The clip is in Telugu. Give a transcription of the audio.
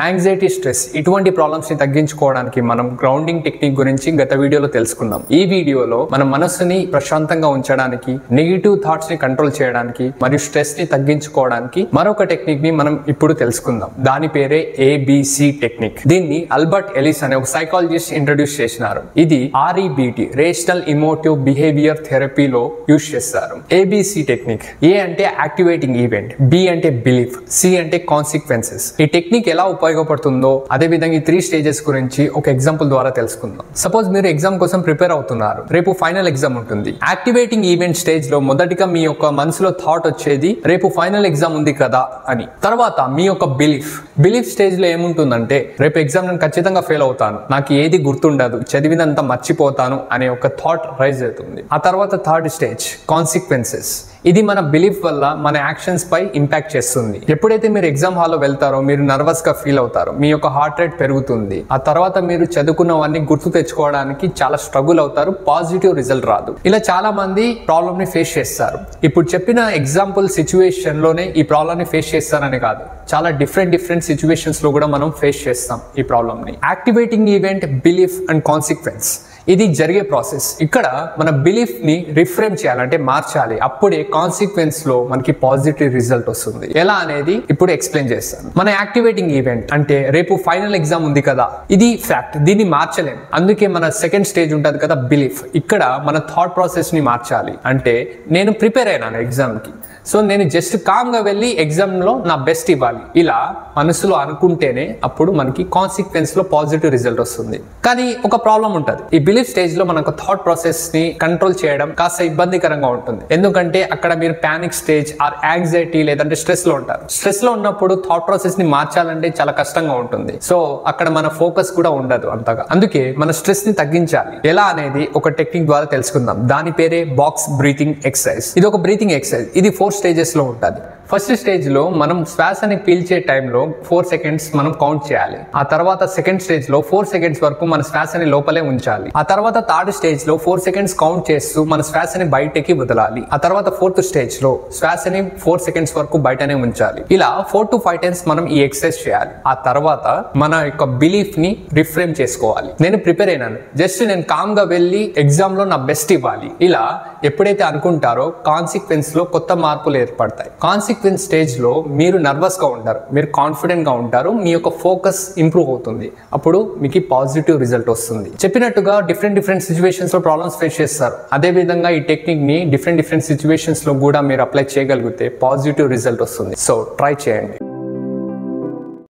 యాంగ్జైటీ, స్ట్రెస్ ఇటువంటి ప్రాబ్లమ్స్ ని తగ్గించుకోవడానికి మనం గ్రౌండింగ్ టెక్నిక్ గురించి గత వీడియోలో తెలుసుకుందాం. ఈ వీడియోలో మన మనసుని ప్రశాంతంగా ఉంచడానికి, నెగిటివ్ థాట్స్ ని కంట్రోల్ చేయడానికి మరియు స్ట్రెస్ ని తగ్గించుకోవడానికి మరొక టెక్నిక్ ని మనం ఇప్పుడు తెలుసుకుందాం. దాని పేరే ABC టెక్నిక్. దీన్ని ఆల్బర్ట్ ఎలిస్ అనే ఒక సైకాలజిస్ట్ ఇంట్రడ్యూస్ చేసినారు. ఇది REBT రేషనల్ ఎమోటివ్ బిహేవియర్ థెరపీలో యూజ్ చేస్తారు. ABC టెక్నిక్ ఏ అంటే యాక్టివేటింగ్ ఈవెంట్, B అంటే బిలీఫ్, C అంటే కాన్సిక్వెన్సెస్. ఈ టెక్నిక్ ఎలా ఉపయోగపడుతుందో అదే విధంగా ఈ 3 స్టేజెస్ గురించి ఒక ఎగ్జాంపుల్ ద్వారా తెలుసుకుందాం. సపోజ్ మీరు ఎగ్జామ్ కోసం ప్రిపేర్ అవుతున్నారు. రేపు ఫైనల్ ఎగ్జామ్ ఉంటుంది. యాక్టివేటింగ్ ఈవెంట్ స్టేజ్ లో మొదటిగా మీ యొక్క మనసులో థాట్ వచ్చేది రేపు ఫైనల్ ఎగ్జామ్ ఉంది కదా అని. తర్వాత మీ యొక్క బిలీఫ్ స్టేజ్ లో ఏముంటుందంటే రేపు ఎగ్జామ్ నేను ఖచ్చితంగా ఫెయిల్ అవుతాను, నాకు ఏది గుర్తుండదు, చదివినంత మర్చిపోతాను అనే ఒక థాట్ రైజ్ అవుతుంది. ఆ తర్వాత థర్డ్ స్టేజ్ కాన్సిక్వెన్సెస్. ఇది మన బిలీఫ్ వల్ల మన యాక్షన్స్ పై ఇంపాక్ట్ చేస్తుంది. ఎప్పుడైతే మీరు ఎగ్జామ్ హాల్లో వెళ్తారో మీరు నర్వస్ గా ఫీల్ అవుతారు, మీ యొక్క హార్ట్ రేట్ పెరుగుతుంది. ఆ తర్వాత మీరు చదువుకున్నవన్నీ గుర్తు తెచ్చుకోవడానికి చాలా స్ట్రగుల్ అవుతారు, పాజిటివ్ రిజల్ట్ రాదు. ఇలా చాలా మంది ప్రాబ్లమ్ ని ఫేస్ చేస్తారు. ఇప్పుడు చెప్పిన ఎగ్జాంపుల్ సిచ్యువేషన్ లోనే ఈ ప్రాబ్లమ్ ని ఫేస్ చేస్తారని కాదు, చాలా డిఫరెంట్ సిచ్యువేషన్స్ లో కూడా మనం ఫేస్ చేస్తాం ఈ ప్రాబ్లమ్ ని. Activating event, belief and consequence ఇది జరిగే ప్రాసెస్. ఇక్కడ మన బిలీఫ్ ని రిఫ్రేమ్ చేయాలంటే మార్చాలి. అప్పుడే కాన్సిక్వెన్స్ లో మనకి పాజిటివ్ రిజల్ట్ వస్తుంది. ఎలా అనేది ఇప్పుడు ఎక్స్ప్లెయిన్ చేస్తాను. మన యాక్టివేటింగ్ ఈవెంట్ అంటే రేపు ఫైనల్ ఎగ్జామ్ ఉంది కదా, ఇది ఫ్యాక్ట్, దీన్ని మార్చలేం. అందుకే మన సెకండ్ స్టేజ్ ఉంటుంది కదా బిలీఫ్. ఇక్కడ మన థాట్ ప్రాసెస్ ని మార్చాలి. అంటే నేను ప్రిపేర్ అయినాను ఎగ్జామ్ కి, సో నేను జస్ట్ కామ్ గా వెళ్ళి ఎగ్జామ్ లో నా బెస్ట్ ఇవ్వాలి, ఇలా మనసులో అనుకుంటేనే అప్పుడు మనకి కాన్సిక్వెన్స్ లో పాజిటివ్ రిజల్ట్ వస్తుంది. కానీ ఒక ప్రాబ్లం ఉంటుంది. ఈ బిలీఫ్ స్టేజ్ లో మనకు థాట్ ప్రాసెస్ ని కంట్రోల్ చేయడం కాస్త ఇబ్బందికరంగా ఉంటుంది. ఎందుకంటే అక్కడ మీరు పానిక్ స్టేజ్ ఆర్ యాంగ్జైటీ లేదంటే స్ట్రెస్ లో ఉంటారు. స్ట్రెస్ లో ఉన్నప్పుడు థాట్ ప్రాసెస్ ని మార్చాలంటే చాలా కష్టంగా ఉంటుంది. సో అక్కడ మన ఫోకస్ కూడా ఉండదు అంతగా. అందుకే మన స్ట్రెస్ ని తగ్గించాలి. ఎలా అనేది ఒక టెక్నిక్ ద్వారా తెలుసుకుందాం. దాని పేరే బాక్స్ బ్రీతింగ్ ఎక్సర్సైజ్. ఇది ఒక బ్రీతింగ్ ఎక్సర్సైజ్. ఇది 4 స్టేజెస్ లో ఉంటుంది. ఫస్ట్ స్టేజ్ లో మనం శ్వాసని పీల్చే టైంలో 4 సెకండ్స్ మనం కౌంట్ చేయాలి. ఆ తర్వాత సెకండ్ స్టేజ్ లో 4 సెకండ్స్ వరకు మన శ్వాసని లోపలే ఉంచాలి. ఆ తర్వాత థర్డ్ స్టేజ్ లో 4 సెకండ్స్ కౌంట్ చేస్తూ మన శ్వాసని బయటకి వదలాలి. ఆ తర్వాత ఫోర్త్ స్టేజ్ లో శ్వాసని 4 సెకండ్స్ వరకు బయటనే ఉంచాలి. ఇలా 4 to 5 టైమ్స్ మనం ఈ ఎక్సర్సైజ్ చేయాలి. ఆ తర్వాత మన యొక్క బిలీఫ్ ని రిఫ్రేమ్ చేసుకోవాలి. నేను ప్రిపేర్ అయినాను, జస్ట్ నేను కామ్ గా వెళ్ళి ఎగ్జామ్ లో నా బెస్ట్ ఇవ్వాలి, ఇలా ఎప్పుడైతే అనుకుంటారో కాన్సిక్వెన్స్ లో కొత్త మార్పులు ఏర్పడతాయి. కాన్సిక్వెన్స్ స్టేజ్ లో మీరు నర్వస్ గా ఉంటారు, మీరు కాన్ఫిడెంట్ గా ఉంటారు, మీ యొక్క ఫోకస్ ఇంప్రూవ్ అవుతుంది. అప్పుడు మీకు పాజిటివ్ రిజల్ట్ వస్తుంది. చెప్పినట్టుగా డిఫరెంట్ సిచ్యువేషన్స్ లో ప్రాబ్లమ్స్ ఫేస్ చేస్తారు. అదే విధంగా ఈ టెక్నిక్ ని డిఫరెంట్ సిచ్యువేషన్స్ లో కూడా మీరు అప్లై చేయగలిగితే పాజిటివ్ రిజల్ట్ వస్తుంది. సో ట్రై చేయండి.